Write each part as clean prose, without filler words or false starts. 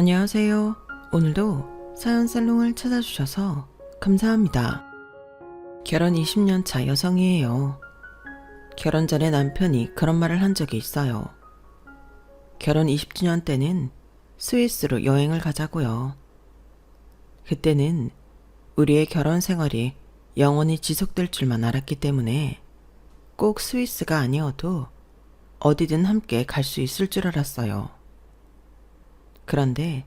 안녕하세요. 오늘도 사연 살롱을 찾아주셔서 감사합니다. 결혼 20년 차 여성이에요. 결혼 전에 남편이 그런 말을 한 적이 있어요. 결혼 20주년 때는 스위스로 여행을 가자고요. 그때는 우리의 결혼 생활이 영원히 지속될 줄만 알았기 때문에 꼭 스위스가 아니어도 어디든 함께 갈 수 있을 줄 알았어요. 그런데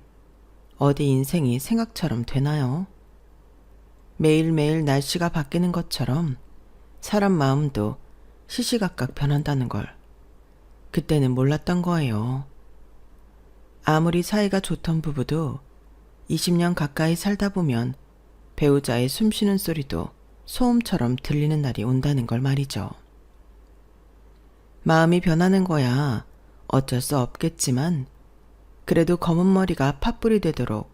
어디 인생이 생각처럼 되나요? 매일매일 날씨가 바뀌는 것처럼 사람 마음도 시시각각 변한다는 걸 그때는 몰랐던 거예요. 아무리 사이가 좋던 부부도 20년 가까이 살다 보면 배우자의 숨쉬는 소리도 소음처럼 들리는 날이 온다는 걸 말이죠. 마음이 변하는 거야 어쩔 수 없겠지만 그래도 검은 머리가 팥불이 되도록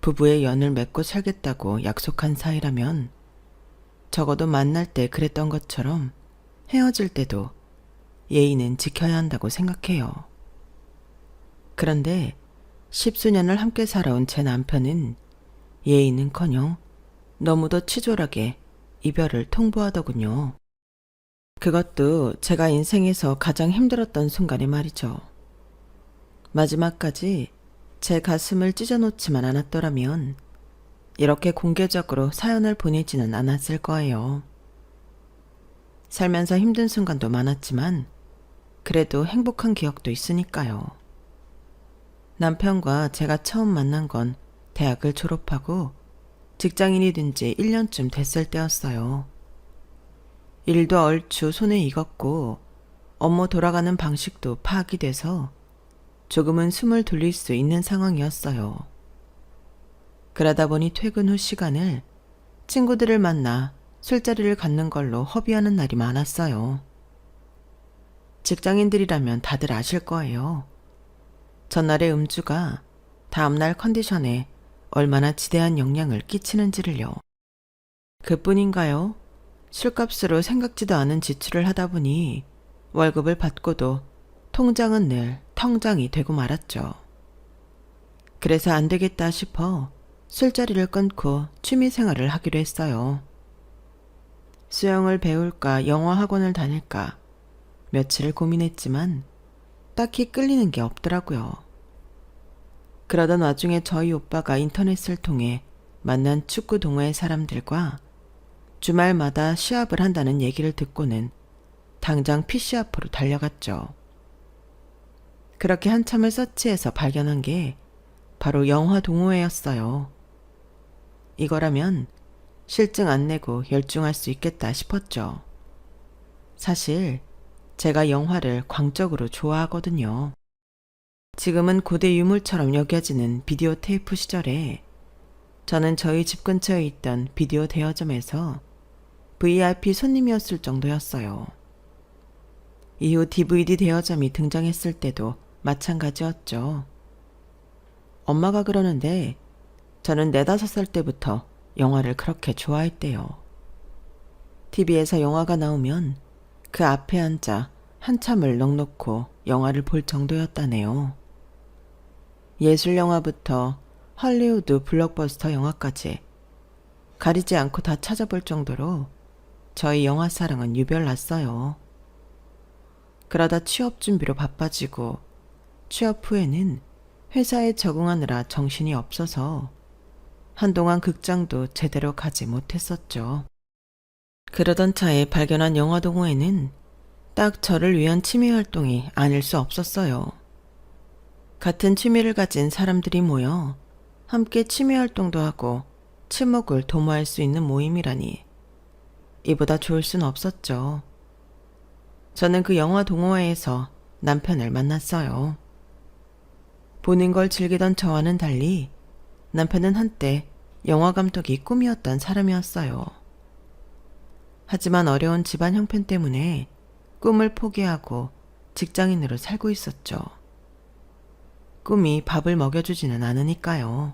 부부의 연을 맺고 살겠다고 약속한 사이라면 적어도 만날 때 그랬던 것처럼 헤어질 때도 예의는 지켜야 한다고 생각해요. 그런데 10수년을 함께 살아온 제 남편은 예의는커녕 너무도 치졸하게 이별을 통보하더군요. 그것도 제가 인생에서 가장 힘들었던 순간에 말이죠. 마지막까지 제 가슴을 찢어놓지만 않았더라면 이렇게 공개적으로 사연을 보내지는 않았을 거예요. 살면서 힘든 순간도 많았지만 그래도 행복한 기억도 있으니까요. 남편과 제가 처음 만난 건 대학을 졸업하고 직장인이 된 지 1년쯤 됐을 때였어요. 일도 얼추 손에 익었고 업무 돌아가는 방식도 파악이 돼서 조금은 숨을 돌릴 수 있는 상황이었어요. 그러다 보니 퇴근 후 시간을 친구들을 만나 술자리를 갖는 걸로 허비하는 날이 많았어요. 직장인들이라면 다들 아실 거예요. 전날의 음주가 다음날 컨디션에 얼마나 지대한 영향을 끼치는지를요. 그뿐인가요? 술값으로 생각지도 않은 지출을 하다 보니 월급을 받고도 통장은 늘 텅장이 되고 말았죠. 그래서 안 되겠다 싶어 술자리를 끊고 취미생활을 하기로 했어요. 수영을 배울까 영어 학원을 다닐까 며칠을 고민했지만 딱히 끌리는 게 없더라고요. 그러던 와중에 저희 오빠가 인터넷을 통해 만난 축구 동호회 사람들과 주말마다 시합을 한다는 얘기를 듣고는 당장 PC 앞으로 달려갔죠. 그렇게 한참을 서치해서 발견한 게 바로 영화 동호회였어요. 이거라면 실증 안 내고 열중할 수 있겠다 싶었죠. 사실 제가 영화를 광적으로 좋아하거든요. 지금은 고대 유물처럼 여겨지는 비디오 테이프 시절에 저는 저희 집 근처에 있던 비디오 대여점에서 VIP 손님이었을 정도였어요. 이후 DVD 대여점이 등장했을 때도 마찬가지였죠. 엄마가 그러는데 저는 4, 5살 때부터 영화를 그렇게 좋아했대요. TV에서 영화가 나오면 그 앞에 앉아 한참을 넋놓고 영화를 볼 정도였다네요. 예술 영화부터 헐리우드 블록버스터 영화까지 가리지 않고 다 찾아볼 정도로 저희 영화 사랑은 유별났어요. 그러다 취업 준비로 바빠지고 취업 후에는 회사에 적응하느라 정신이 없어서 한동안 극장도 제대로 가지 못했었죠. 그러던 차에 발견한 영화 동호회는 딱 저를 위한 취미 활동이 아닐 수 없었어요. 같은 취미를 가진 사람들이 모여 함께 취미 활동도 하고 친목을 도모할 수 있는 모임이라니 이보다 좋을 순 없었죠. 저는 그 영화 동호회에서 남편을 만났어요. 보는 걸 즐기던 저와는 달리 남편은 한때 영화 감독이 꿈이었던 사람이었어요. 하지만 어려운 집안 형편 때문에 꿈을 포기하고 직장인으로 살고 있었죠. 꿈이 밥을 먹여주지는 않으니까요.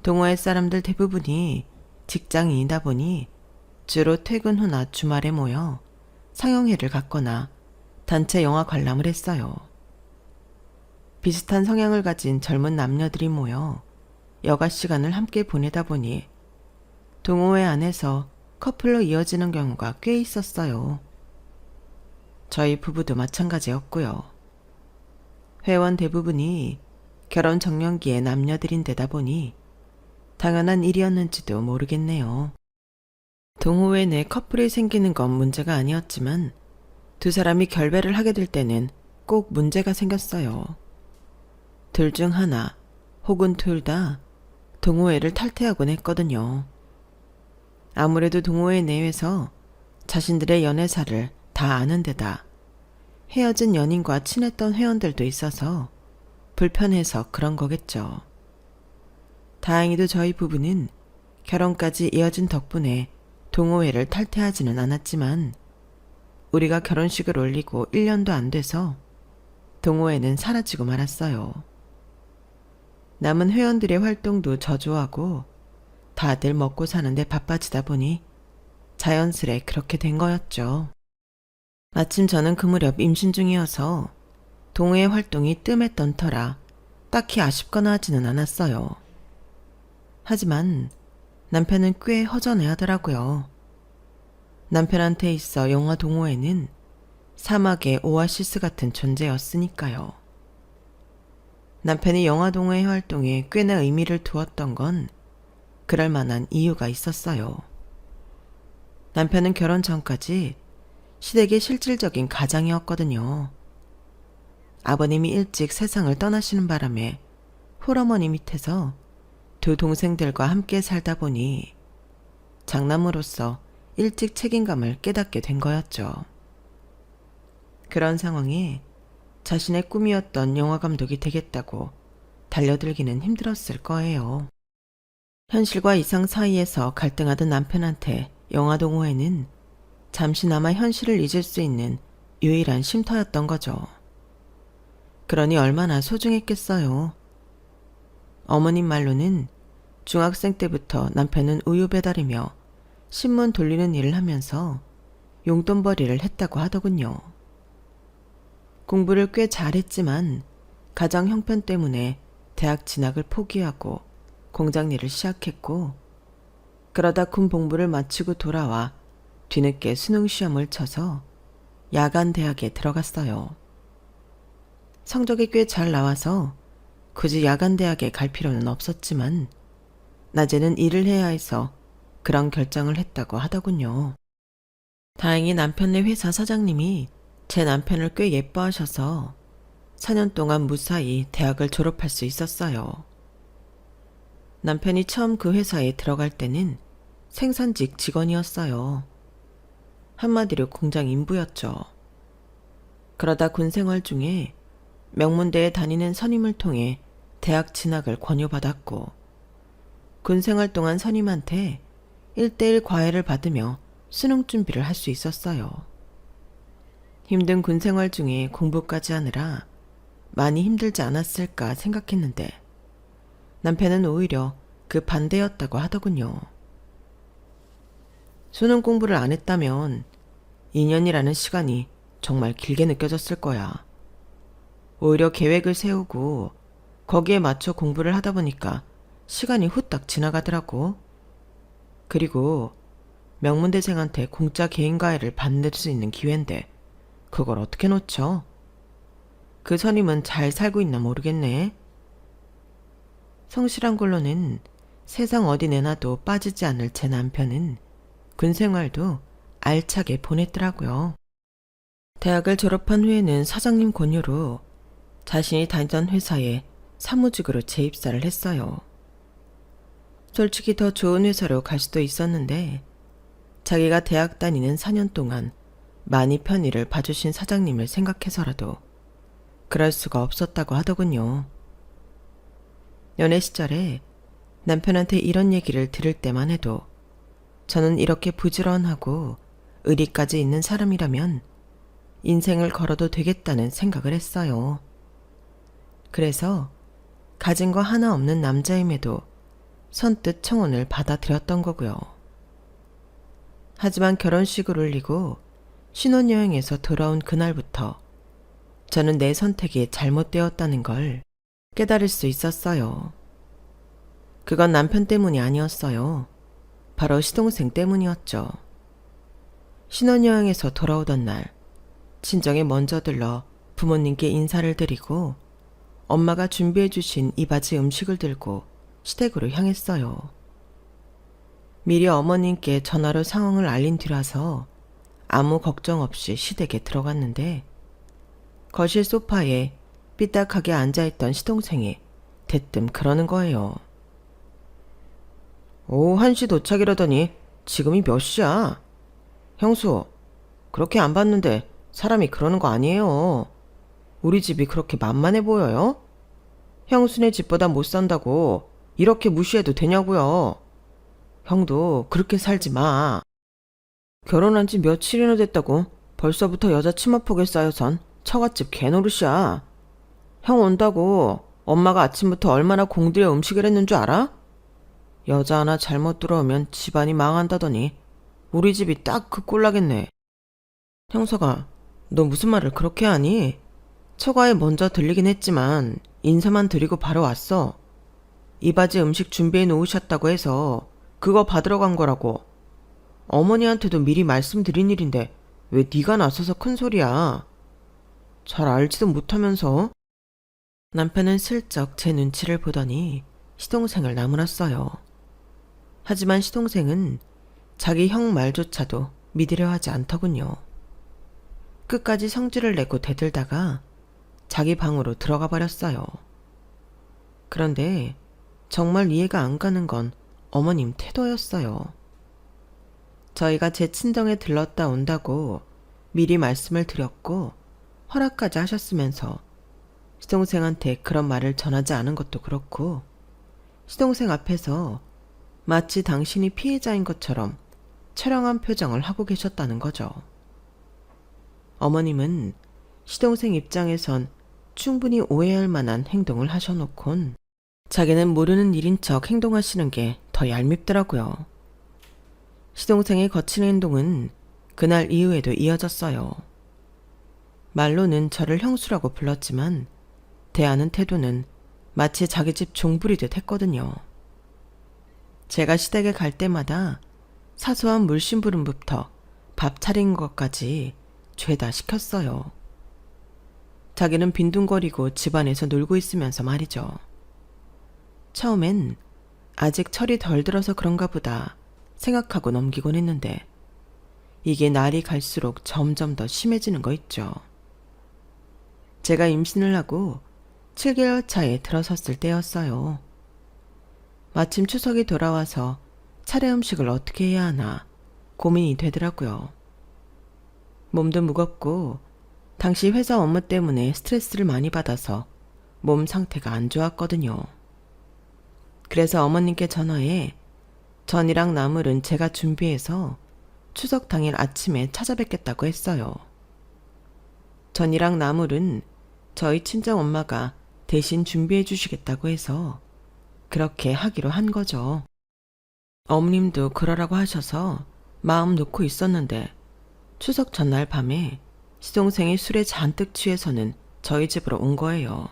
동호회 사람들 대부분이 직장인이다 보니 주로 퇴근 후나 주말에 모여 상영회를 갔거나 단체 영화 관람을 했어요. 비슷한 성향을 가진 젊은 남녀들이 모여 여가 시간을 함께 보내다 보니 동호회 안에서 커플로 이어지는 경우가 꽤 있었어요. 저희 부부도 마찬가지였고요. 회원 대부분이 결혼 정년기의 남녀들인데다 보니 당연한 일이었는지도 모르겠네요. 동호회 내 커플이 생기는 건 문제가 아니었지만 두 사람이 결배를 하게 될 때는 꼭 문제가 생겼어요. 둘 중 하나 혹은 둘 다 동호회를 탈퇴하곤 했거든요. 아무래도 동호회 내에서 자신들의 연애사를 다 아는 데다 헤어진 연인과 친했던 회원들도 있어서 불편해서 그런 거겠죠. 다행히도 저희 부부는 결혼까지 이어진 덕분에 동호회를 탈퇴하지는 않았지만 우리가 결혼식을 올리고 1년도 안 돼서 동호회는 사라지고 말았어요. 남은 회원들의 활동도 저조하고 다들 먹고 사는데 바빠지다 보니 자연스레 그렇게 된 거였죠. 마침 저는 그 무렵 임신 중이어서 동호회 활동이 뜸했던 터라 딱히 아쉽거나 하지는 않았어요. 하지만 남편은 꽤 허전해하더라고요. 남편한테 있어 영화 동호회는 사막의 오아시스 같은 존재였으니까요. 남편이 영화 동호회 활동에 꽤나 의미를 두었던 건 그럴 만한 이유가 있었어요. 남편은 결혼 전까지 시댁의 실질적인 가장이었거든요. 아버님이 일찍 세상을 떠나시는 바람에 홀어머니 밑에서 두 동생들과 함께 살다 보니 장남으로서 일찍 책임감을 깨닫게 된 거였죠. 그런 상황에 자신의 꿈이었던 영화감독이 되겠다고 달려들기는 힘들었을 거예요. 현실과 이상 사이에서 갈등하던 남편한테 영화 동호회는 잠시나마 현실을 잊을 수 있는 유일한 쉼터였던 거죠. 그러니 얼마나 소중했겠어요. 어머님 말로는 중학생 때부터 남편은 우유 배달이며 신문 돌리는 일을 하면서 용돈벌이를 했다고 하더군요. 공부를 꽤 잘했지만 가정 형편 때문에 대학 진학을 포기하고 공장 일을 시작했고 그러다 군 복무를 마치고 돌아와 뒤늦게 수능 시험을 쳐서 야간 대학에 들어갔어요. 성적이 꽤 잘 나와서 굳이 야간 대학에 갈 필요는 없었지만 낮에는 일을 해야 해서 그런 결정을 했다고 하더군요. 다행히 남편네 회사 사장님이 제 남편을 꽤 예뻐하셔서 4년 동안 무사히 대학을 졸업할 수 있었어요. 남편이 처음 그 회사에 들어갈 때는 생산직 직원이었어요. 한마디로 공장 인부였죠. 그러다 군 생활 중에 명문대에 다니는 선임을 통해 대학 진학을 권유받았고 군 생활 동안 선임한테 1:1 과외를 받으며 수능 준비를 할 수 있었어요. 힘든 군 생활 중에 공부까지 하느라 많이 힘들지 않았을까 생각했는데 남편은 오히려 그 반대였다고 하더군요. 수능 공부를 안 했다면 2년이라는 시간이 정말 길게 느껴졌을 거야. 오히려 계획을 세우고 거기에 맞춰 공부를 하다 보니까 시간이 후딱 지나가더라고. 그리고 명문대생한테 공짜 개인과외를 받을 수 있는 기회인데 그걸 어떻게 놓쳐? 그 선임은 잘 살고 있나 모르겠네. 성실한 걸로는 세상 어디 내놔도 빠지지 않을 제 남편은 군 생활도 알차게 보냈더라고요. 대학을 졸업한 후에는 사장님 권유로 자신이 다니던 회사에 사무직으로 재입사를 했어요. 솔직히 더 좋은 회사로 갈 수도 있었는데 자기가 대학 다니는 4년 동안 많이 편의를 봐주신 사장님을 생각해서라도 그럴 수가 없었다고 하더군요. 연애 시절에 남편한테 이런 얘기를 들을 때만 해도 저는 이렇게 부지런하고 의리까지 있는 사람이라면 인생을 걸어도 되겠다는 생각을 했어요. 그래서 가진 거 하나 없는 남자임에도 선뜻 청혼을 받아들였던 거고요. 하지만 결혼식을 올리고 신혼여행에서 돌아온 그날부터 저는 내 선택이 잘못되었다는 걸 깨달을 수 있었어요. 그건 남편 때문이 아니었어요. 바로 시동생 때문이었죠. 신혼여행에서 돌아오던 날, 친정에 먼저 들러 부모님께 인사를 드리고 엄마가 준비해주신 이바지 음식을 들고 시댁으로 향했어요. 미리 어머님께 전화로 상황을 알린 뒤라서 아무 걱정 없이 시댁에 들어갔는데 거실 소파에 삐딱하게 앉아있던 시동생이 대뜸 그러는 거예요. 오후 1시 도착이라더니 지금이 몇 시야? 형수, 그렇게 안 봤는데 사람이 그러는 거 아니에요. 우리 집이 그렇게 만만해 보여요? 형수네 집보다 못 산다고 이렇게 무시해도 되냐고요. 형도 그렇게 살지 마. 결혼한 지 며칠이나 됐다고 벌써부터 여자 치마폭에 쌓여선 처갓집 개노릇이야. 형 온다고 엄마가 아침부터 얼마나 공들여 음식을 했는 줄 알아? 여자 하나 잘못 들어오면 집안이 망한다더니 우리 집이 딱 그 꼴 나겠네. 형서가, 너 무슨 말을 그렇게 하니? 처가에 먼저 들리긴 했지만 인사만 드리고 바로 왔어. 이바지 음식 준비해 놓으셨다고 해서 그거 받으러 간 거라고. 어머니한테도 미리 말씀드린 일인데 왜 네가 나서서 큰 소리야. 잘 알지도 못하면서. 남편은 슬쩍 제 눈치를 보더니 시동생을 나무랐어요. 하지만 시동생은 자기 형 말조차도 믿으려 하지 않더군요. 끝까지 성질을 내고 대들다가 자기 방으로 들어가 버렸어요. 그런데 정말 이해가 안 가는 건 어머님 태도였어요. 저희가 제 친정에 들렀다 온다고 미리 말씀을 드렸고 허락까지 하셨으면서 시동생한테 그런 말을 전하지 않은 것도 그렇고 시동생 앞에서 마치 당신이 피해자인 것처럼 처량한 표정을 하고 계셨다는 거죠. 어머님은 시동생 입장에선 충분히 오해할 만한 행동을 하셔놓곤 자기는 모르는 일인 척 행동하시는 게 더 얄밉더라고요. 시동생의 거친 행동은 그날 이후에도 이어졌어요. 말로는 저를 형수라고 불렀지만 대하는 태도는 마치 자기 집 종부리듯 했거든요. 제가 시댁에 갈 때마다 사소한 물심부름부터 밥 차린 것까지 죄다 시켰어요. 자기는 빈둥거리고 집안에서 놀고 있으면서 말이죠. 처음엔 아직 철이 덜 들어서 그런가 보다 생각하고 넘기곤 했는데 이게 날이 갈수록 점점 더 심해지는 거 있죠. 제가 임신을 하고 7개월 차에 들어섰을 때였어요. 마침 추석이 돌아와서 차례 음식을 어떻게 해야 하나 고민이 되더라고요. 몸도 무겁고 당시 회사 업무 때문에 스트레스를 많이 받아서 몸 상태가 안 좋았거든요. 그래서 어머님께 전화해 전이랑 나물은 제가 준비해서 추석 당일 아침에 찾아뵙겠다고 했어요. 전이랑 나물은 저희 친정엄마가 대신 준비해 주시겠다고 해서 그렇게 하기로 한 거죠. 어머님도 그러라고 하셔서 마음 놓고 있었는데 추석 전날 밤에 시동생이 술에 잔뜩 취해서는 저희 집으로 온 거예요.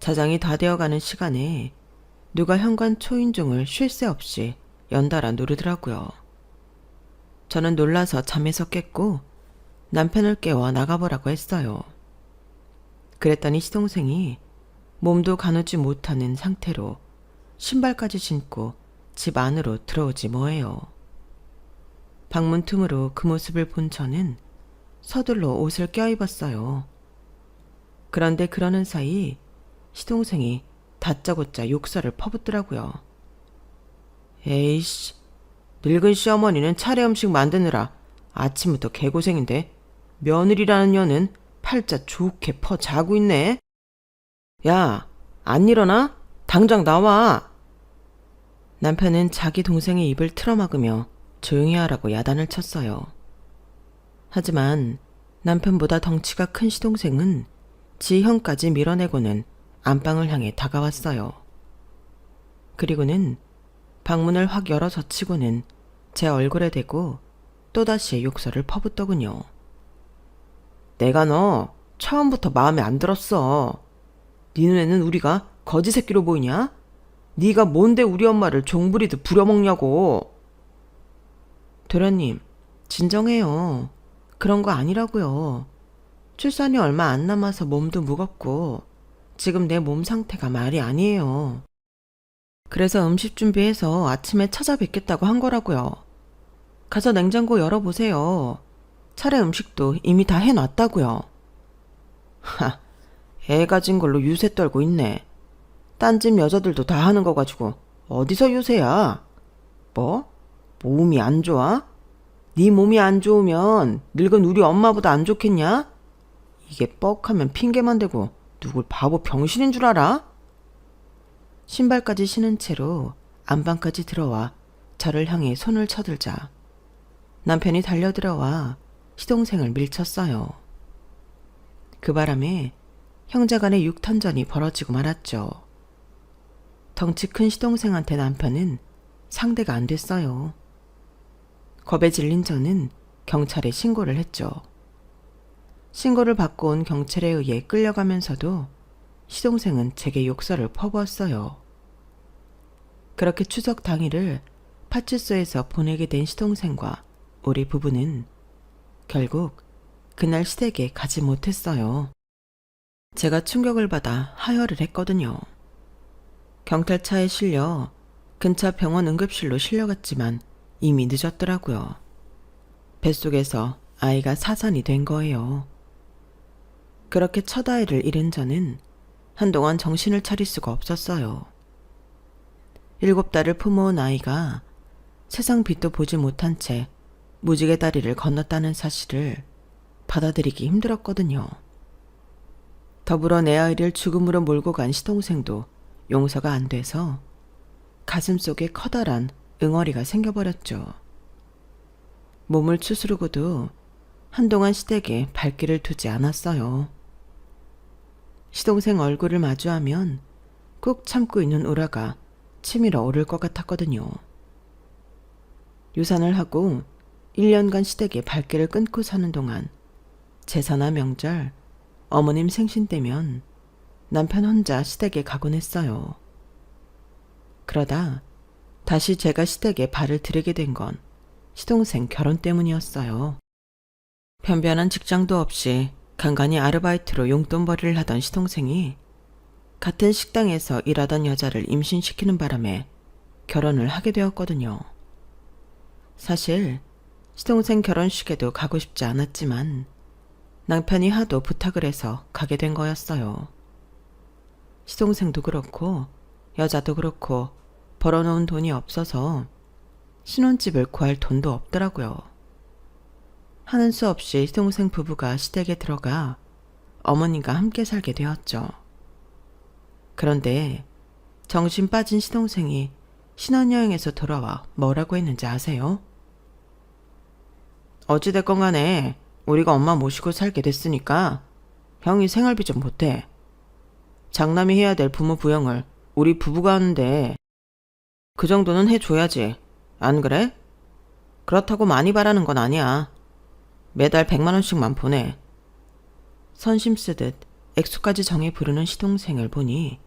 자장이 다 되어가는 시간에 누가 현관 초인종을 쉴 새 없이 연달아 누르더라고요. 저는 놀라서 잠에서 깼고 남편을 깨워 나가보라고 했어요. 그랬더니 시동생이 몸도 가누지 못하는 상태로 신발까지 신고 집 안으로 들어오지 뭐예요. 방문 틈으로 그 모습을 본 저는 서둘러 옷을 껴입었어요. 그런데 그러는 사이 시동생이 다짜고짜 욕설을 퍼붓더라고요. 에이씨, 늙은 시어머니는 차례 음식 만드느라 아침부터 개고생인데 며느리라는 년은 팔자 좋게 퍼 자고 있네. 야, 안 일어나? 당장 나와. 남편은 자기 동생의 입을 틀어막으며 조용히 하라고 야단을 쳤어요. 하지만 남편보다 덩치가 큰 시동생은 지 형까지 밀어내고는 안방을 향해 다가왔어요. 그리고는 방문을 확 열어 젖히고는 제 얼굴에 대고 또다시 욕설을 퍼붓더군요. 내가 너 처음부터 마음에 안 들었어. 네 눈에는 우리가 거지 새끼로 보이냐? 네가 뭔데 우리 엄마를 종부리듯 부려먹냐고. 도련님, 진정해요. 그런 거 아니라고요. 출산이 얼마 안 남아서 몸도 무겁고 지금 내 몸 상태가 말이 아니에요. 그래서 음식 준비해서 아침에 찾아뵙겠다고 한 거라고요. 가서 냉장고 열어보세요. 차례 음식도 이미 다 해놨다고요. 하, 애 가진 걸로 유세 떨고 있네. 딴 집 여자들도 다 하는 거 가지고 어디서 유세야? 뭐? 몸이 안 좋아? 네 몸이 안 좋으면 늙은 우리 엄마보다 안 좋겠냐? 이게 뻑하면 핑계만 대고 누굴 바보 병신인 줄 알아? 신발까지 신은 채로 안방까지 들어와 저를 향해 손을 쳐들자 남편이 달려들어와 시동생을 밀쳤어요. 그 바람에 형제간의 육탄전이 벌어지고 말았죠. 덩치 큰 시동생한테 남편은 상대가 안 됐어요. 겁에 질린 저는 경찰에 신고를 했죠. 신고를 받고 온 경찰에 의해 끌려가면서도 시동생은 제게 욕설을 퍼부었어요. 그렇게 추석 당일을 파출소에서 보내게 된 시동생과 우리 부부는 결국 그날 시댁에 가지 못했어요. 제가 충격을 받아 하혈을 했거든요. 경찰차에 실려 근처 병원 응급실로 실려갔지만 이미 늦었더라고요. 뱃속에서 아이가 사산이 된 거예요. 그렇게 첫 아이를 잃은 저는 한동안 정신을 차릴 수가 없었어요. 7달을 품어온 아이가 세상 빛도 보지 못한 채 무지개 다리를 건넜다는 사실을 받아들이기 힘들었거든요. 더불어 내 아이를 죽음으로 몰고 간 시동생도 용서가 안 돼서 가슴속에 커다란 응어리가 생겨버렸죠. 몸을 추스르고도 한동안 시댁에 발길을 두지 않았어요. 시동생 얼굴을 마주하면 꾹 참고 있는 우라가 치밀어 오를 것 같았거든요. 유산을 하고 1년간 시댁에 발길을 끊고 사는 동안 제사나 명절, 어머님 생신 때면 남편 혼자 시댁에 가곤 했어요. 그러다 다시 제가 시댁에 발을 들이게 된 건 시동생 결혼 때문이었어요. 변변한 직장도 없이 간간히 아르바이트로 용돈벌이를 하던 시동생이 같은 식당에서 일하던 여자를 임신시키는 바람에 결혼을 하게 되었거든요. 사실 시동생 결혼식에도 가고 싶지 않았지만 남편이 하도 부탁을 해서 가게 된 거였어요. 시동생도 그렇고 여자도 그렇고 벌어놓은 돈이 없어서 신혼집을 구할 돈도 없더라고요. 하는 수 없이 시동생 부부가 시댁에 들어가 어머님과 함께 살게 되었죠. 그런데 정신 빠진 시동생이 신혼여행에서 돌아와 뭐라고 했는지 아세요? 어찌됐건 간에 우리가 엄마 모시고 살게 됐으니까 형이 생활비 좀 보태. 장남이 해야 될 부모 부양을 우리 부부가 하는데 그 정도는 해줘야지. 안 그래? 그렇다고 많이 바라는 건 아니야. 매달 100만 원씩만 보내. 선심 쓰듯 액수까지 정해 부르는 시동생을 보니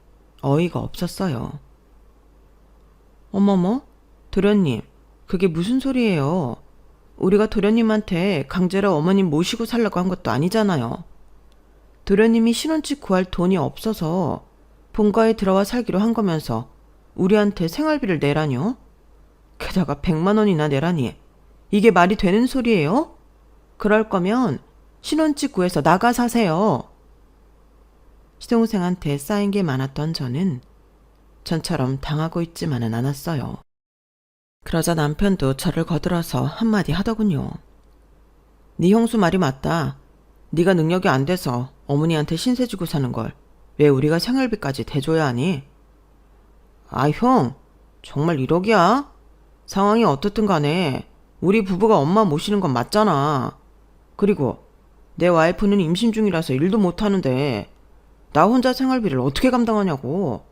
어이가 없었어요. 어머머, 도련님, 그게 무슨 소리예요? 우리가 도련님한테 강제로 어머님 모시고 살라고 한 것도 아니잖아요. 도련님이 신혼집 구할 돈이 없어서 본가에 들어와 살기로 한 거면서 우리한테 생활비를 내라뇨? 게다가 100만 원이나 내라니 이게 말이 되는 소리예요? 그럴 거면 신혼집 구해서 나가 사세요. 시동생한테 쌓인 게 많았던 저는 전처럼 당하고 있지만은 않았어요. 그러자 남편도 저를 거들어서 한마디 하더군요. 네 형수 말이 맞다. 네가 능력이 안 돼서 어머니한테 신세 지고 사는 걸 왜 우리가 생활비까지 대줘야 하니? 아, 형, 정말 1억이야? 상황이 어떻든 간에 우리 부부가 엄마 모시는 건 맞잖아. 그리고 내 와이프는 임신 중이라서 일도 못하는데 나 혼자 생활비를 어떻게 감당하냐고.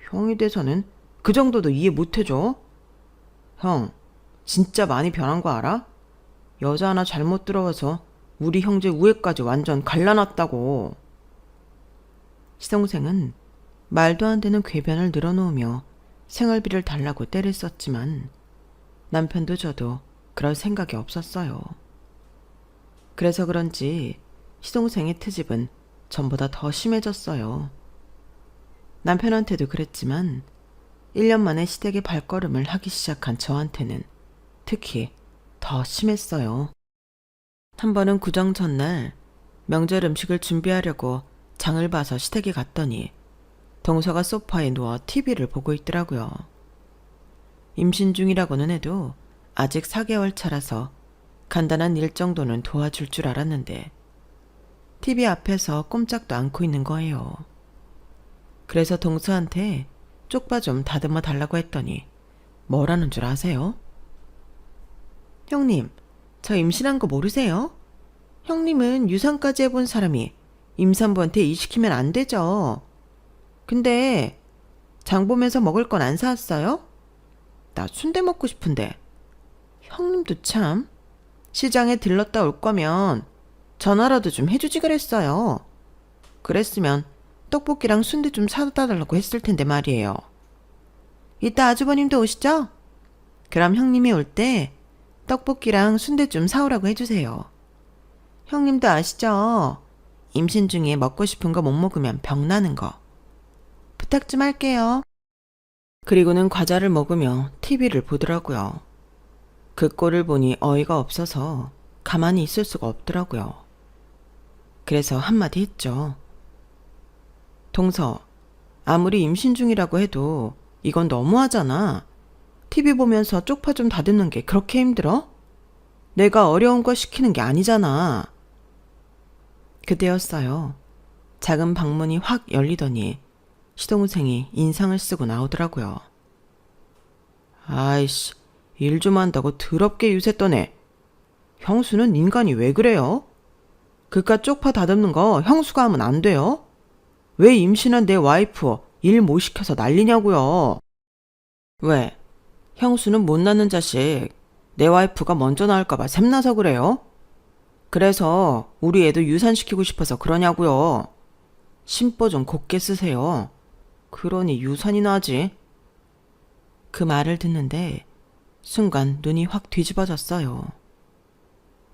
형이 돼서는 그 정도도 이해 못해줘? 형, 진짜 많이 변한 거 알아? 여자 하나 잘못 들어와서 우리 형제 우애까지 완전 갈라놨다고. 시동생은 말도 안 되는 궤변을 늘어놓으며 생활비를 달라고 떼를 썼지만 남편도 저도 그럴 생각이 없었어요. 그래서 그런지 시동생의 트집은 전보다 더 심해졌어요. 남편한테도 그랬지만 1년 만에 시댁의 발걸음을 하기 시작한 저한테는 특히 더 심했어요. 한 번은 구정 전날 명절 음식을 준비하려고 장을 봐서 시댁에 갔더니 동서가 소파에 누워 TV를 보고 있더라고요. 임신 중이라고는 해도 아직 4개월 차라서 간단한 일 정도는 도와줄 줄 알았는데 TV 앞에서 꼼짝도 않고 있는 거예요. 그래서 동서한테 쪽파 좀 다듬어 달라고 했더니 뭐라는 줄 아세요? 형님, 저 임신한 거 모르세요? 형님은 유산까지 해본 사람이 임산부한테 일 시키면 안 되죠. 근데 장 보면서 먹을 건 안 사왔어요? 나 순대 먹고 싶은데. 형님도 참. 시장에 들렀다 올 거면 전화라도 좀 해주지 그랬어요. 그랬으면 떡볶이랑 순대 좀 사다 달라고 했을 텐데 말이에요. 이따 아주버님도 오시죠? 그럼 형님이 올 때 떡볶이랑 순대 좀 사오라고 해주세요. 형님도 아시죠? 임신 중에 먹고 싶은 거 못 먹으면 병 나는 거. 부탁 좀 할게요. 그리고는 과자를 먹으며 TV를 보더라고요. 그 꼴을 보니 어이가 없어서 가만히 있을 수가 없더라고요. 그래서 한마디 했죠. 동서, 아무리 임신 중이라고 해도 이건 너무하잖아. TV 보면서 쪽파 좀 다듬는 게 그렇게 힘들어? 내가 어려운 거 시키는 게 아니잖아. 그때였어요. 작은 방문이 확 열리더니 시동생이 인상을 쓰고 나오더라고요. 아이씨, 일 좀 한다고 더럽게 유세 떠네. 형수는 인간이 왜 그래요? 그깟 쪽파 다듬는 거 형수가 하면 안 돼요? 왜 임신한 내 와이프 일 못 시켜서 난리냐고요. 왜? 형수는 못 낳는 자식 내 와이프가 먼저 낳을까봐 샘나서 그래요? 그래서 우리 애도 유산시키고 싶어서 그러냐고요. 심보 좀 곱게 쓰세요. 그러니 유산이 나지. 그 말을 듣는데 순간 눈이 확 뒤집어졌어요.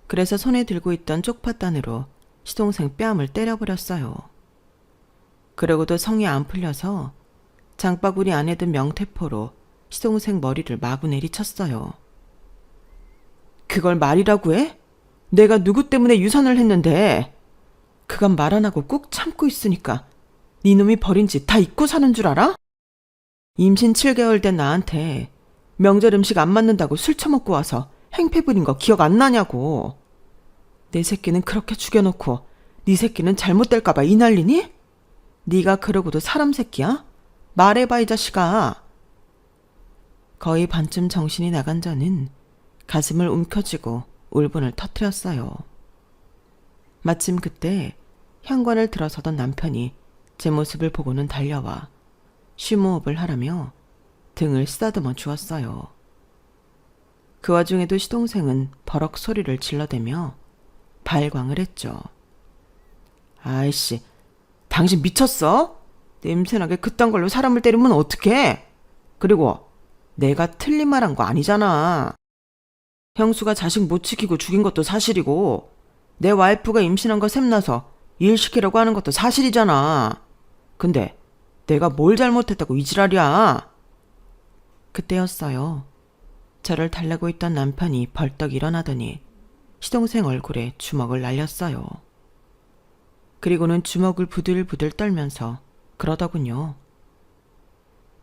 그래서 손에 들고 있던 쪽파단으로 시동생 뺨을 때려버렸어요. 그러고도 성이 안 풀려서 장바구니 안에 든 명태포로 시동생 머리를 마구 내리쳤어요. 그걸 말이라고 해? 내가 누구 때문에 유산을 했는데. 그간 말 안 하고 꾹 참고 있으니까 네 놈이 버린 짓 다 잊고 사는 줄 알아? 임신 7개월 된 나한테 명절 음식 안 맞는다고 술 처먹고 와서 행패 부린 거 기억 안 나냐고. 내 새끼는 그렇게 죽여놓고 네 새끼는 잘못될까봐 이 난리니? 네가 그러고도 사람 새끼야? 말해봐 이 자식아. 거의 반쯤 정신이 나간 저는 가슴을 움켜쥐고 울분을 터뜨렸어요. 마침 그때 현관을 들어서던 남편이 제 모습을 보고는 달려와 쉬무업을 하라며 등을 쓰다듬어 주었어요. 그 와중에도 시동생은 버럭 소리를 질러대며 발광을 했죠. 아이씨, 당신 미쳤어? 냄새나게 그딴 걸로 사람을 때리면 어떡해? 그리고 내가 틀린 말 한 거 아니잖아. 형수가 자식 못 지키고 죽인 것도 사실이고 내 와이프가 임신한 거 샘나서 일 시키려고 하는 것도 사실이잖아. 근데 내가 뭘 잘못했다고 이 지랄이야. 그때였어요. 저를 달래고 있던 남편이 벌떡 일어나더니 시동생 얼굴에 주먹을 날렸어요. 그리고는 주먹을 부들부들 떨면서 그러더군요.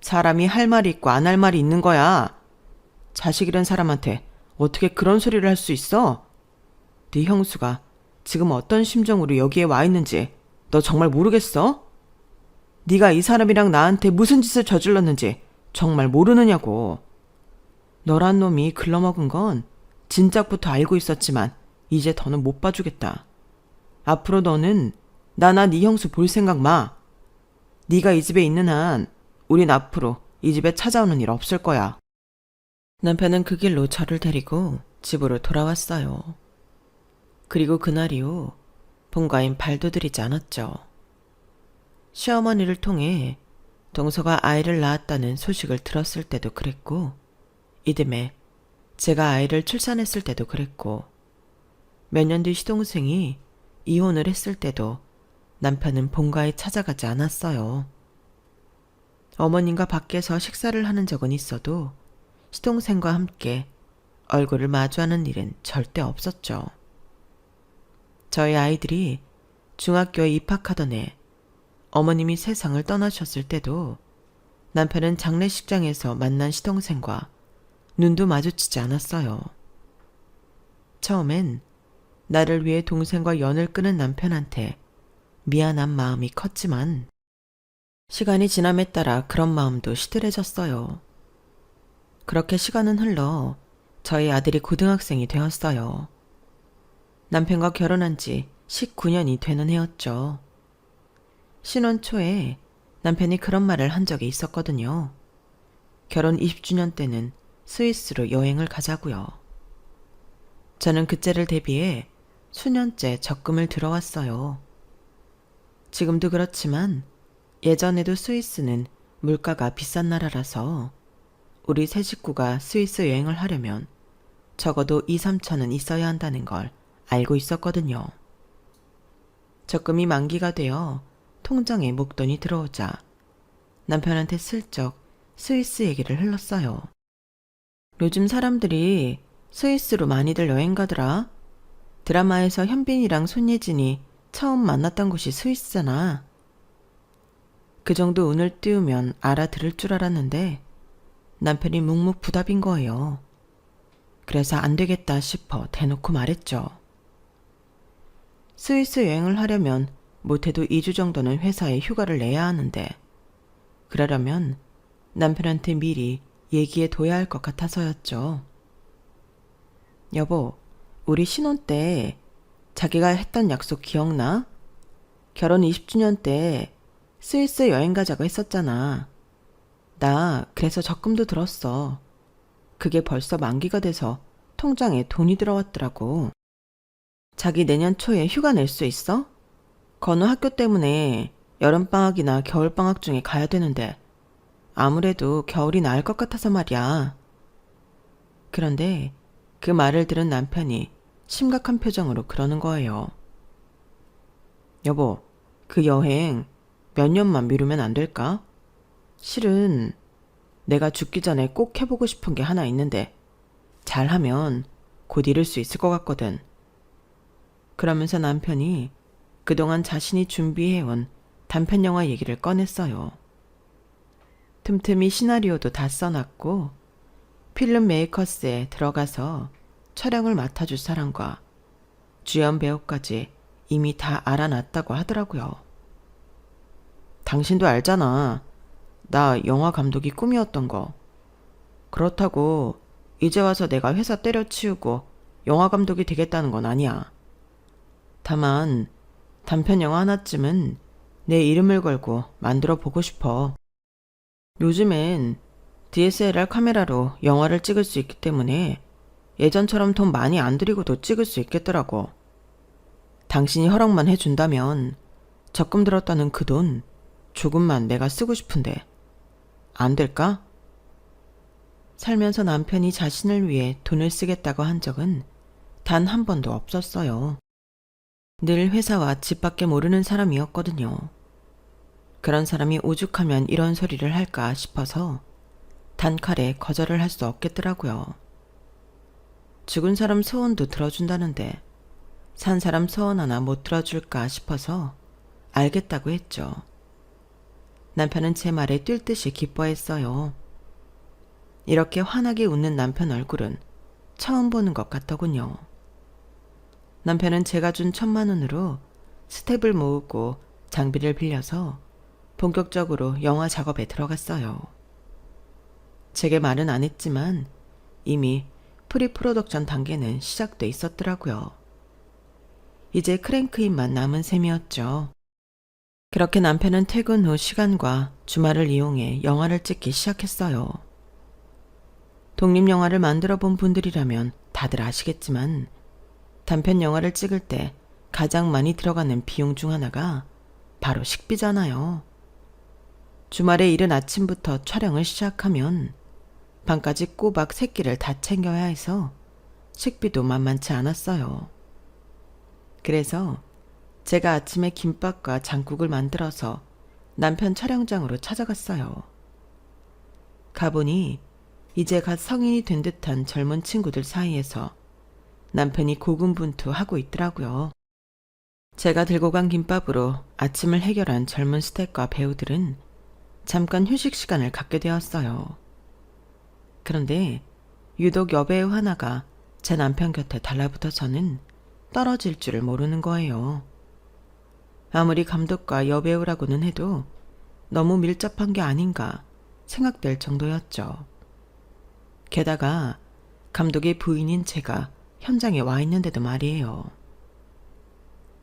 사람이 할 말이 있고 안 할 말이 있는 거야. 자식 잃은 사람한테 어떻게 그런 소리를 할 수 있어? 네 형수가 지금 어떤 심정으로 여기에 와 있는지 너 정말 모르겠어? 네가 이 사람이랑 나한테 무슨 짓을 저질렀는지 정말 모르느냐고. 너란 놈이 글러먹은 건 진작부터 알고 있었지만 이제 더는 못 봐주겠다. 앞으로 너는 나나 네 형수 볼 생각 마. 네가 이 집에 있는 한 우린 앞으로 이 집에 찾아오는 일 없을 거야. 남편은 그 길로 저를 데리고 집으로 돌아왔어요. 그리고 그날 이후 본가엔 발도 들이지 않았죠. 시어머니를 통해 동서가 아이를 낳았다는 소식을 들었을 때도 그랬고, 이듬해 제가 아이를 출산했을 때도 그랬고, 몇 년 뒤 시동생이 이혼을 했을 때도 남편은 본가에 찾아가지 않았어요. 어머님과 밖에서 식사를 하는 적은 있어도 시동생과 함께 얼굴을 마주하는 일은 절대 없었죠. 저희 아이들이 중학교에 입학하던 해 어머님이 세상을 떠나셨을 때도 남편은 장례식장에서 만난 시동생과 눈도 마주치지 않았어요. 처음엔 나를 위해 동생과 연을 끊은 남편한테 미안한 마음이 컸지만 시간이 지남에 따라 그런 마음도 시들해졌어요. 그렇게 시간은 흘러 저희 아들이 고등학생이 되었어요. 남편과 결혼한 지 19년이 되는 해였죠. 신혼 초에 남편이 그런 말을 한 적이 있었거든요. 결혼 20주년 때는 스위스로 여행을 가자고요. 저는 그때를 대비해 수년째 적금을 들어왔어요. 지금도 그렇지만 예전에도 스위스는 물가가 비싼 나라라서 우리 세 식구가 스위스 여행을 하려면 적어도 2, 3천은 있어야 한다는 걸 알고 있었거든요. 적금이 만기가 되어 통장에 목돈이 들어오자 남편한테 슬쩍 스위스 얘기를 흘렀어요. 요즘 사람들이 스위스로 많이들 여행 가더라. 드라마에서 현빈이랑 손예진이 처음 만났던 곳이 스위스잖아. 그 정도 운을 띄우면 알아들을 줄 알았는데 남편이 묵묵부답인 거예요. 그래서 안 되겠다 싶어 대놓고 말했죠. 스위스 여행을 하려면 못해도 2주 정도는 회사에 휴가를 내야 하는데 그러려면 남편한테 미리 얘기해 둬야 할 것 같아서였죠. 여보, 우리 신혼 때 자기가 했던 약속 기억나? 결혼 20주년 때 스위스 여행 가자고 했었잖아. 나 그래서 적금도 들었어. 그게 벌써 만기가 돼서 통장에 돈이 들어왔더라고. 자기 내년 초에 휴가 낼 수 있어? 건우 학교 때문에 여름방학이나 겨울방학 중에 가야 되는데 아무래도 겨울이 나을 것 같아서 말이야. 그런데 그 말을 들은 남편이 심각한 표정으로 그러는 거예요. 여보, 그 여행 몇 년만 미루면 안 될까? 실은 내가 죽기 전에 꼭 해보고 싶은 게 하나 있는데 잘하면 곧 이룰 수 있을 것 같거든. 그러면서 남편이 그동안 자신이 준비해온 단편영화 얘기를 꺼냈어요. 틈틈이 시나리오도 다 써놨고 필름 메이커스에 들어가서 촬영을 맡아줄 사람과 주연 배우까지 이미 다 알아놨다고 하더라고요. 당신도 알잖아. 나 영화 감독이 꿈이었던 거. 그렇다고 이제 와서 내가 회사 때려치우고 영화 감독이 되겠다는 건 아니야. 다만 단편 영화 하나쯤은 내 이름을 걸고 만들어 보고 싶어. 요즘엔 DSLR 카메라로 영화를 찍을 수 있기 때문에 예전처럼 돈 많이 안 들이고도 찍을 수 있겠더라고. 당신이 허락만 해준다면 적금 들었다는 그 돈 조금만 내가 쓰고 싶은데 안 될까? 살면서 남편이 자신을 위해 돈을 쓰겠다고 한 적은 단 한 번도 없었어요. 늘 회사와 집 밖에 모르는 사람이었거든요. 그런 사람이 오죽하면 이런 소리를 할까 싶어서 단칼에 거절을 할 수 없겠더라고요. 죽은 사람 소원도 들어준다는데 산 사람 소원 하나 못 들어줄까 싶어서 알겠다고 했죠. 남편은 제 말에 뛸 듯이 기뻐했어요. 이렇게 환하게 웃는 남편 얼굴은 처음 보는 것 같더군요. 남편은 제가 준 1,000만 원으로 스텝을 모으고 장비를 빌려서 본격적으로 영화 작업에 들어갔어요. 제게 말은 안 했지만 이미 프리 프로덕션 단계는 시작돼 있었더라고요. 이제 크랭크인만 남은 셈이었죠. 그렇게 남편은 퇴근 후 시간과 주말을 이용해 영화를 찍기 시작했어요. 독립영화를 만들어 본 분들이라면 다들 아시겠지만 단편 영화를 찍을 때 가장 많이 들어가는 비용 중 하나가 바로 식비잖아요. 주말에 이른 아침부터 촬영을 시작하면 밤까지 꼬박 3끼를 다 챙겨야 해서 식비도 만만치 않았어요. 그래서 제가 아침에 김밥과 장국을 만들어서 남편 촬영장으로 찾아갔어요. 가보니 이제 갓 성인이 된 듯한 젊은 친구들 사이에서 남편이 고군분투하고 있더라고요. 제가 들고 간 김밥으로 아침을 해결한 젊은 스태프와 배우들은 잠깐 휴식 시간을 갖게 되었어요. 그런데 유독 여배우 하나가 제 남편 곁에 달라붙어서는 떨어질 줄을 모르는 거예요. 아무리 감독과 여배우라고는 해도 너무 밀접한 게 아닌가 생각될 정도였죠. 게다가 감독의 부인인 제가 현장에 와 있는데도 말이에요.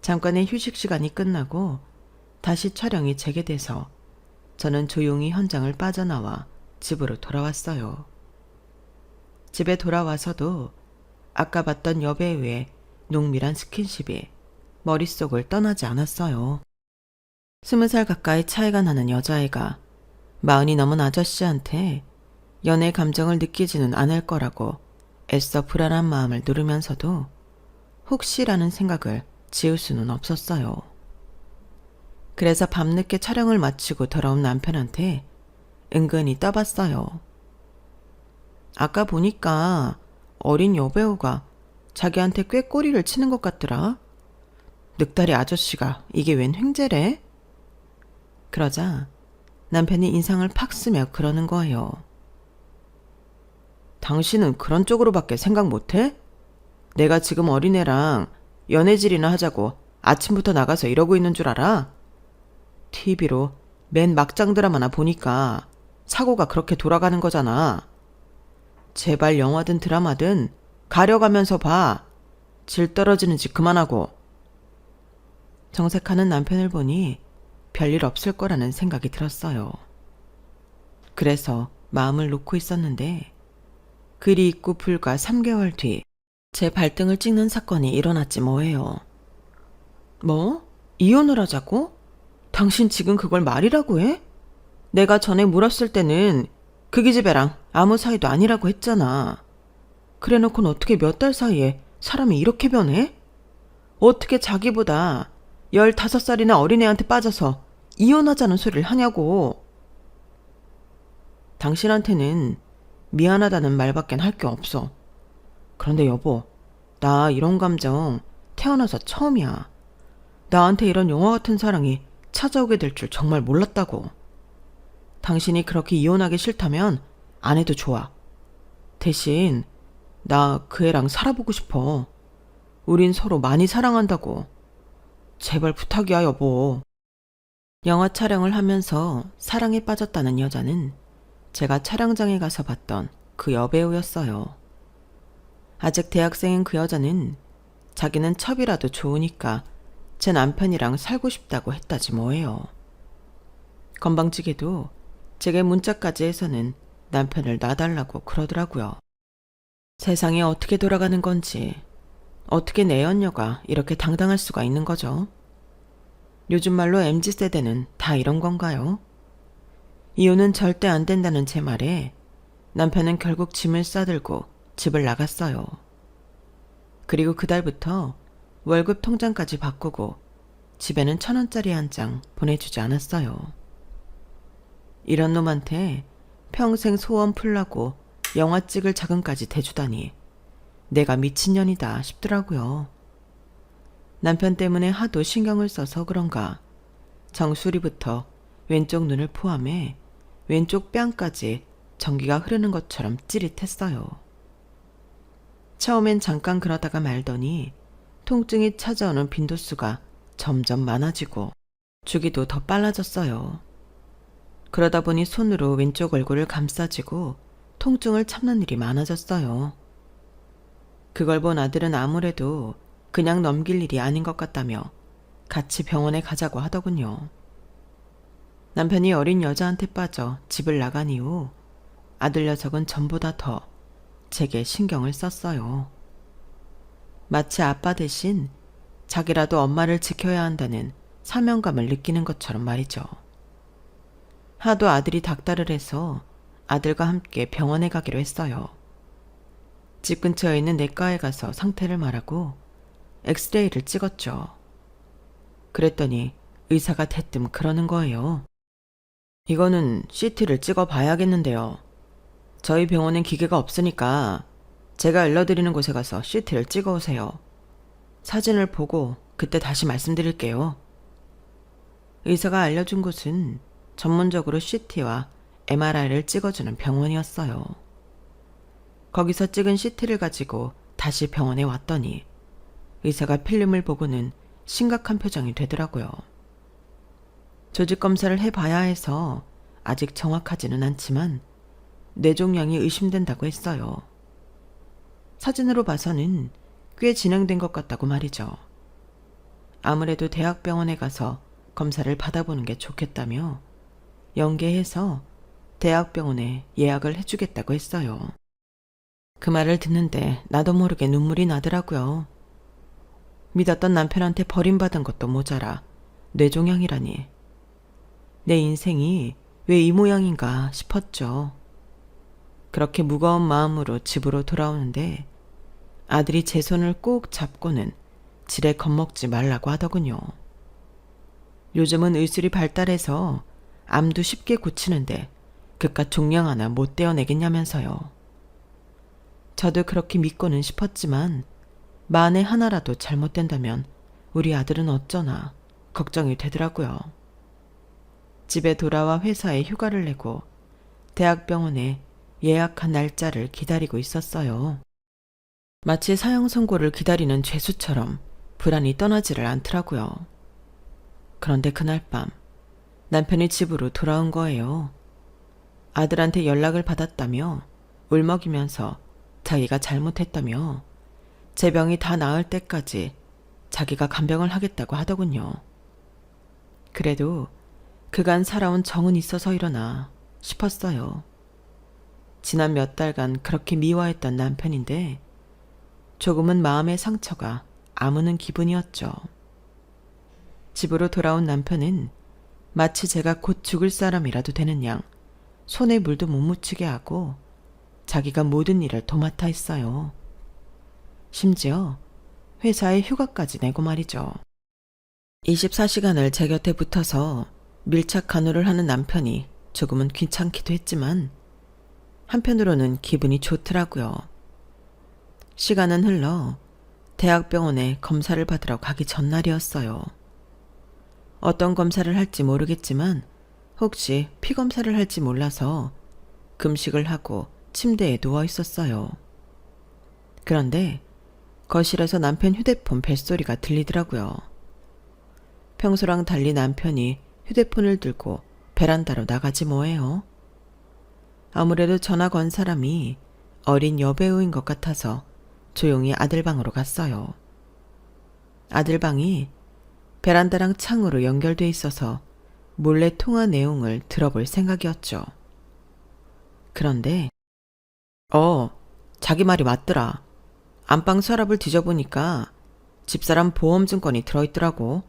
잠깐의 휴식 시간이 끝나고 다시 촬영이 재개돼서 저는 조용히 현장을 빠져나와 집으로 돌아왔어요. 집에 돌아와서도 아까 봤던 여배우의 농밀한 스킨십이 머릿속을 떠나지 않았어요. 20살 가까이 차이가 나는 여자애가 40이 넘은 아저씨한테 연애 감정을 느끼지는 않을 거라고 애써 불안한 마음을 누르면서도 혹시라는 생각을 지울 수는 없었어요. 그래서 밤늦게 촬영을 마치고 돌아온 남편한테 은근히 떠봤어요. 아까 보니까 어린 여배우가 자기한테 꽤 꼬리를 치는 것 같더라. 늑다리 아저씨가 이게 웬 횡재래? 그러자 남편이 인상을 팍 쓰며 그러는 거예요. 당신은 그런 쪽으로밖에 생각 못해? 내가 지금 어린애랑 연애질이나 하자고 아침부터 나가서 이러고 있는 줄 알아? TV로 맨 막장 드라마나 보니까 사고가 그렇게 돌아가는 거잖아. 제발 영화든 드라마든 가려가면서 봐. 질 떨어지는 짓 그만하고. 정색하는 남편을 보니 별일 없을 거라는 생각이 들었어요. 그래서 마음을 놓고 있었는데 글이 있고 불과 3개월 뒤 제 발등을 찍는 사건이 일어났지 뭐예요. 뭐? 이혼을 하자고? 당신 지금 그걸 말이라고 해? 내가 전에 물었을 때는 그 기집애랑 아무 사이도 아니라고 했잖아. 그래놓고는 어떻게 몇 달 사이에 사람이 이렇게 변해? 어떻게 자기보다 15살이나 어린애한테 빠져서 이혼하자는 소리를 하냐고. 당신한테는 미안하다는 말밖엔 할 게 없어. 그런데 여보, 나 이런 감정 태어나서 처음이야. 나한테 이런 영화 같은 사랑이 찾아오게 될 줄 정말 몰랐다고. 당신이 그렇게 이혼하기 싫다면 안 해도 좋아. 대신 나 그 애랑 살아보고 싶어. 우린 서로 많이 사랑한다고. 제발 부탁이야, 여보. 영화 촬영을 하면서 사랑에 빠졌다는 여자는 제가 촬영장에 가서 봤던 그 여배우였어요. 아직 대학생인 그 여자는 자기는 첩이라도 좋으니까 제 남편이랑 살고 싶다고 했다지 뭐예요. 건방지게도 제게 문자까지 해서는 남편을 놔달라고 그러더라고요. 세상이 어떻게 돌아가는 건지, 어떻게 내 연녀가 이렇게 당당할 수가 있는 거죠? 요즘 말로 MZ세대는 다 이런 건가요? 이혼은 절대 안 된다는 제 말에 남편은 결국 짐을 싸들고 집을 나갔어요. 그리고 그달부터 월급 통장까지 바꾸고 집에는 1,000원짜리 한 장 보내주지 않았어요. 이런 놈한테 평생 소원 풀라고 영화 찍을 자금까지 대주다니 내가 미친년이다 싶더라고요. 남편 때문에 하도 신경을 써서 그런가 정수리부터 왼쪽 눈을 포함해 왼쪽 뺨까지 전기가 흐르는 것처럼 찌릿했어요. 처음엔 잠깐 그러다가 말더니 통증이 찾아오는 빈도수가 점점 많아지고 주기도 더 빨라졌어요. 그러다 보니 손으로 왼쪽 얼굴을 감싸쥐고 통증을 참는 일이 많아졌어요. 그걸 본 아들은 아무래도 그냥 넘길 일이 아닌 것 같다며 같이 병원에 가자고 하더군요. 남편이 어린 여자한테 빠져 집을 나간 이후 아들 녀석은 전보다 더 제게 신경을 썼어요. 마치 아빠 대신 자기라도 엄마를 지켜야 한다는 사명감을 느끼는 것처럼 말이죠. 하도 아들이 닥달을 해서 아들과 함께 병원에 가기로 했어요. 집 근처에 있는 내과에 가서 상태를 말하고 엑스레이를 찍었죠. 그랬더니 의사가 대뜸 그러는 거예요. 이거는 CT를 찍어 봐야겠는데요. 저희 병원엔 기계가 없으니까 제가 알려드리는 곳에 가서 CT를 찍어 오세요. 사진을 보고 그때 다시 말씀드릴게요. 의사가 알려준 곳은 전문적으로 CT와 MRI를 찍어주는 병원이었어요. 거기서 찍은 CT를 가지고 다시 병원에 왔더니 의사가 필름을 보고는 심각한 표정이 되더라고요. 조직 검사를 해봐야 해서 아직 정확하지는 않지만 뇌종양이 의심된다고 했어요. 사진으로 봐서는 꽤 진행된 것 같다고 말이죠. 아무래도 대학병원에 가서 검사를 받아보는 게 좋겠다며 연계해서 대학병원에 예약을 해주겠다고 했어요. 그 말을 듣는데 나도 모르게 눈물이 나더라고요. 믿었던 남편한테 버림받은 것도 모자라 뇌종양이라니. 내 인생이 왜 이 모양인가 싶었죠. 그렇게 무거운 마음으로 집으로 돌아오는데 아들이 제 손을 꼭 잡고는 지레 겁먹지 말라고 하더군요. 요즘은 의술이 발달해서 암도 쉽게 고치는데 그깟 종양 하나 못 떼어내겠냐면서요. 저도 그렇게 믿고는 싶었지만 만에 하나라도 잘못된다면 우리 아들은 어쩌나 걱정이 되더라고요. 집에 돌아와 회사에 휴가를 내고 대학병원에 예약한 날짜를 기다리고 있었어요. 마치 사형 선고를 기다리는 죄수처럼 불안이 떠나지를 않더라고요. 그런데 그날 밤 남편이 집으로 돌아온 거예요. 아들한테 연락을 받았다며 울먹이면서 자기가 잘못했다며 제 병이 다 나을 때까지 자기가 간병을 하겠다고 하더군요. 그래도 그간 살아온 정은 있어서 일어나 싶었어요. 지난 몇 달간 그렇게 미워했던 남편인데 조금은 마음의 상처가 아무는 기분이었죠. 집으로 돌아온 남편은 마치 제가 곧 죽을 사람이라도 되는 양 손에 물도 못 묻히게 하고 자기가 모든 일을 도맡아 했어요. 심지어 회사에 휴가까지 내고 말이죠. 24시간을 제 곁에 붙어서 밀착 간호를 하는 남편이 조금은 귀찮기도 했지만 한편으로는 기분이 좋더라고요. 시간은 흘러 대학병원에 검사를 받으러 가기 전날이었어요. 어떤 검사를 할지 모르겠지만 혹시 피 검사를 할지 몰라서 금식을 하고 침대에 누워 있었어요. 그런데 거실에서 남편 휴대폰 벨소리가 들리더라고요. 평소랑 달리 남편이 휴대폰을 들고 베란다로 나가지 뭐예요. 아무래도 전화 건 사람이 어린 여배우인 것 같아서 조용히 아들 방으로 갔어요. 아들 방이 베란다랑 창으로 연결돼 있어서 몰래 통화 내용을 들어볼 생각이었죠. 그런데 자기 말이 맞더라. 안방 서랍을 뒤져보니까 집사람 보험 증권이 들어있더라고.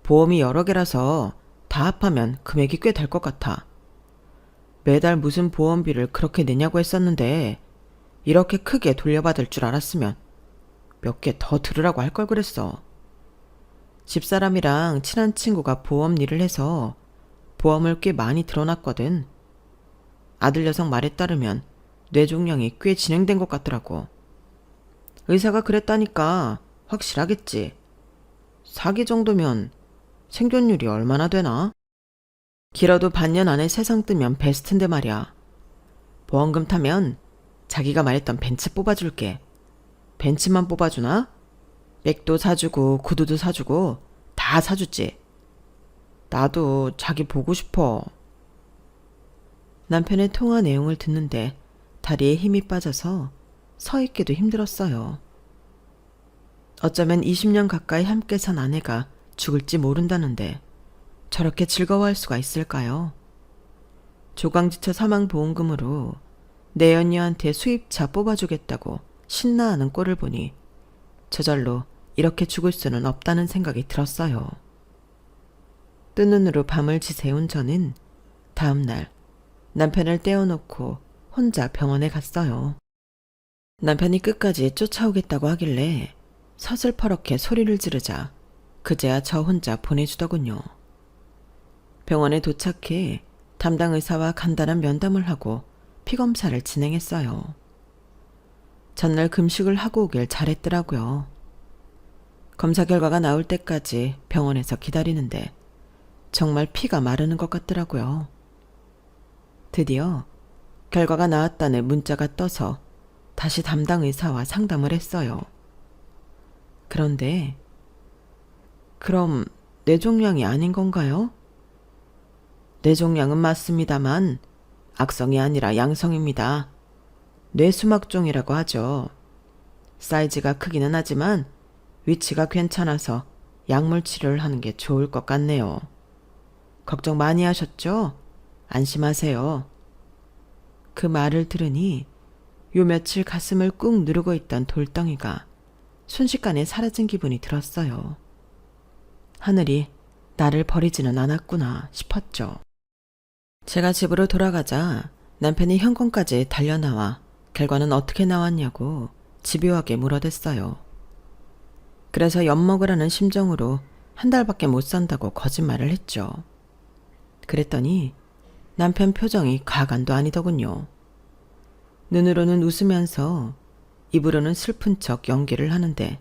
보험이 여러 개라서 다 합하면 금액이 꽤 될 것 같아. 매달 무슨 보험비를 그렇게 내냐고 했었는데 이렇게 크게 돌려받을 줄 알았으면 몇 개 더 들으라고 할 걸 그랬어. 집사람이랑 친한 친구가 보험 일을 해서 보험을 꽤 많이 들어놨거든. 아들 녀석 말에 따르면 뇌종양이 꽤 진행된 것 같더라고. 의사가 그랬다니까 확실하겠지. 사기 정도면 생존율이 얼마나 되나? 길어도 반년 안에 세상 뜨면 베스트인데 말이야. 보험금 타면 자기가 말했던 벤츠 뽑아줄게. 벤츠만 뽑아주나? 백도 사주고 구두도 사주고 다 사주지. 나도 자기 보고 싶어. 남편의 통화 내용을 듣는데 다리에 힘이 빠져서 서 있기도 힘들었어요. 어쩌면 20년 가까이 함께 산 아내가 죽을지 모른다는데 저렇게 즐거워할 수가 있을까요? 조강지처 사망보험금으로 내 연녀한테 수입차 뽑아주겠다고 신나하는 꼴을 보니 저절로 이렇게 죽을 수는 없다는 생각이 들었어요. 뜬 눈으로 밤을 지새운 저는 다음 날 남편을 떼어놓고 혼자 병원에 갔어요. 남편이 끝까지 쫓아오겠다고 하길래 서슬퍼렇게 소리를 지르자 그제야 저 혼자 보내주더군요. 병원에 도착해 담당 의사와 간단한 면담을 하고 피검사를 진행했어요. 전날 금식을 하고 오길 잘했더라고요. 검사 결과가 나올 때까지 병원에서 기다리는데 정말 피가 마르는 것 같더라고요. 드디어 결과가 나왔다는 문자가 떠서 다시 담당 의사와 상담을 했어요. 그런데 그럼 뇌종양이 아닌 건가요? 뇌종양은 맞습니다만 악성이 아니라 양성입니다. 뇌수막종이라고 하죠. 사이즈가 크기는 하지만 위치가 괜찮아서 약물 치료를 하는 게 좋을 것 같네요. 걱정 많이 하셨죠? 안심하세요. 그 말을 들으니 요 며칠 가슴을 꾹 누르고 있던 돌덩이가 순식간에 사라진 기분이 들었어요. 하늘이 나를 버리지는 않았구나 싶었죠. 제가 집으로 돌아가자 남편이 현관까지 달려나와 결과는 어떻게 나왔냐고 집요하게 물어댔어요. 그래서 엿먹으라는 심정으로 한 달밖에 못 산다고 거짓말을 했죠. 그랬더니 남편 표정이 가관도 아니더군요. 눈으로는 웃으면서 입으로는 슬픈 척 연기를 하는데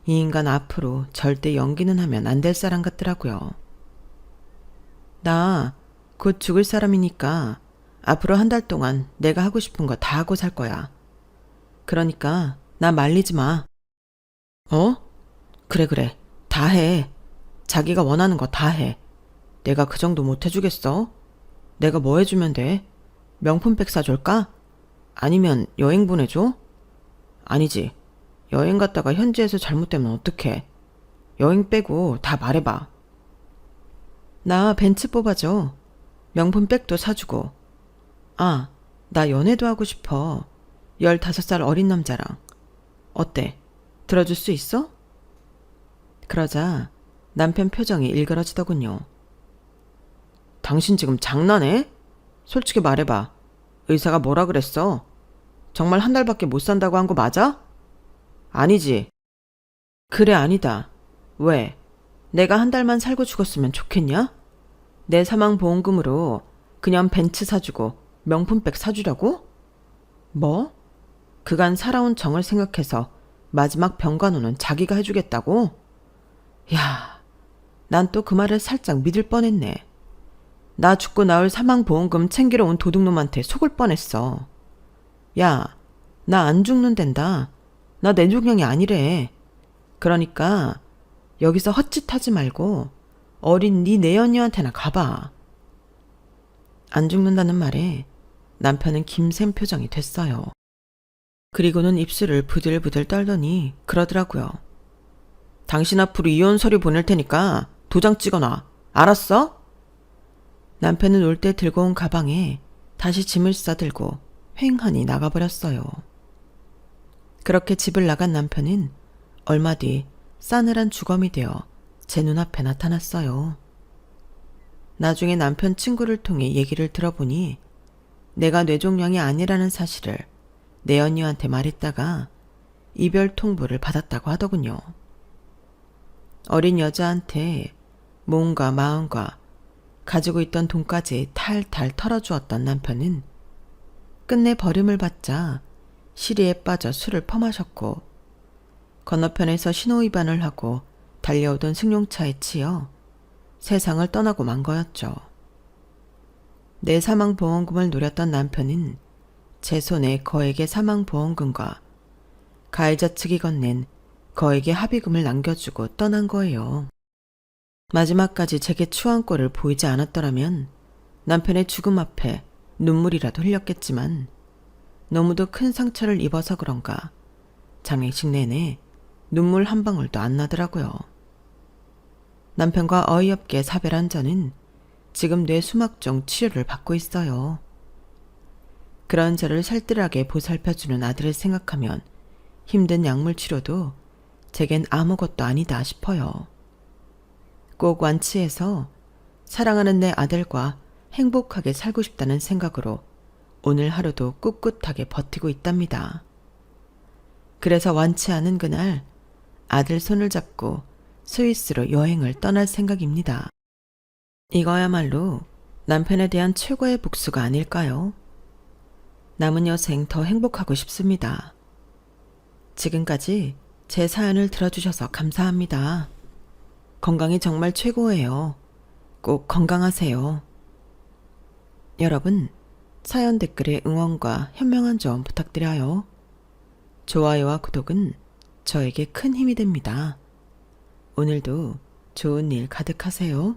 이 인간 앞으로 절대 연기는 하면 안 될 사람 같더라고요. 나 곧 죽을 사람이니까 앞으로 한 달 동안 내가 하고 싶은 거 다 하고 살 거야. 그러니까 나 말리지 마. 어? 그래. 다 해. 자기가 원하는 거 다 해. 내가 그 정도 못 해주겠어? 내가 뭐 해주면 돼? 명품백 사줄까? 아니면 여행 보내줘? 아니지. 여행 갔다가 현지에서 잘못되면 어떡해. 여행 빼고 다 말해봐. 나 벤츠 뽑아줘. 명품백도 사주고. 아, 나 연애도 하고 싶어. 15살 어린 남자랑. 어때? 들어줄 수 있어? 그러자 남편 표정이 일그러지더군요. 당신 지금 장난해? 솔직히 말해봐. 의사가 뭐라 그랬어? 정말 한 달밖에 못 산다고 한 거 맞아? 아니지. 그래, 아니다. 왜? 내가 한 달만 살고 죽었으면 좋겠냐? 내 사망보험금으로 그냥 벤츠 사주고 명품백 사주려고? 뭐? 그간 살아온 정을 생각해서 마지막 병간호는 자기가 해주겠다고? 야, 난 또 그 말을 살짝 믿을 뻔했네. 나 죽고 나올 사망보험금 챙기러 온 도둑놈한테 속을 뻔했어. 야, 나 안 죽는댄다. 나 뇌종양이 아니래. 그러니까 여기서 헛짓하지 말고 어린 네 내연녀한테나 가봐. 안 죽는다는 말에 남편은 김샘 표정이 됐어요. 그리고는 입술을 부들부들 떨더니 그러더라고요. 당신 앞으로 이혼 서류 보낼 테니까 도장 찍어놔. 알았어? 남편은 올 때 들고 온 가방에 다시 짐을 싸들고 휑하니 나가버렸어요. 그렇게 집을 나간 남편은 얼마 뒤 싸늘한 주검이 되어 제 눈앞에 나타났어요. 나중에 남편 친구를 통해 얘기를 들어보니 내가 뇌종양이 아니라는 사실을 내 언니한테 말했다가 이별 통보를 받았다고 하더군요. 어린 여자한테 몸과 마음과 가지고 있던 돈까지 탈탈 털어주었던 남편은 끝내 버림을 받자 시리에 빠져 술을 퍼마셨고 건너편에서 신호위반을 하고 달려오던 승용차에 치여 세상을 떠나고 만 거였죠. 내 사망보험금을 노렸던 남편은 제 손에 거액의 사망보험금과 가해자 측이 건넨 거액의 합의금을 남겨주고 떠난 거예요. 마지막까지 제게 추한 꼴을 보이지 않았더라면 남편의 죽음 앞에 눈물이라도 흘렸겠지만 너무도 큰 상처를 입어서 그런가 장례식 내내 눈물 한 방울도 안 나더라고요. 남편과 어이없게 사별한 저는 지금 뇌수막종 치료를 받고 있어요. 그런 저를 살뜰하게 보살펴주는 아들을 생각하면 힘든 약물 치료도 제겐 아무것도 아니다 싶어요. 꼭 완치해서 사랑하는 내 아들과 행복하게 살고 싶다는 생각으로 오늘 하루도 꿋꿋하게 버티고 있답니다. 그래서 완치하는 그날 아들 손을 잡고 스위스로 여행을 떠날 생각입니다. 이거야말로 남편에 대한 최고의 복수가 아닐까요? 남은 여생 더 행복하고 싶습니다. 지금까지 제 사연을 들어주셔서 감사합니다. 건강이 정말 최고예요. 꼭 건강하세요. 여러분, 사연 댓글에 응원과 현명한 조언 부탁드려요. 좋아요와 구독은 저에게 큰 힘이 됩니다. 오늘도 좋은 일 가득하세요.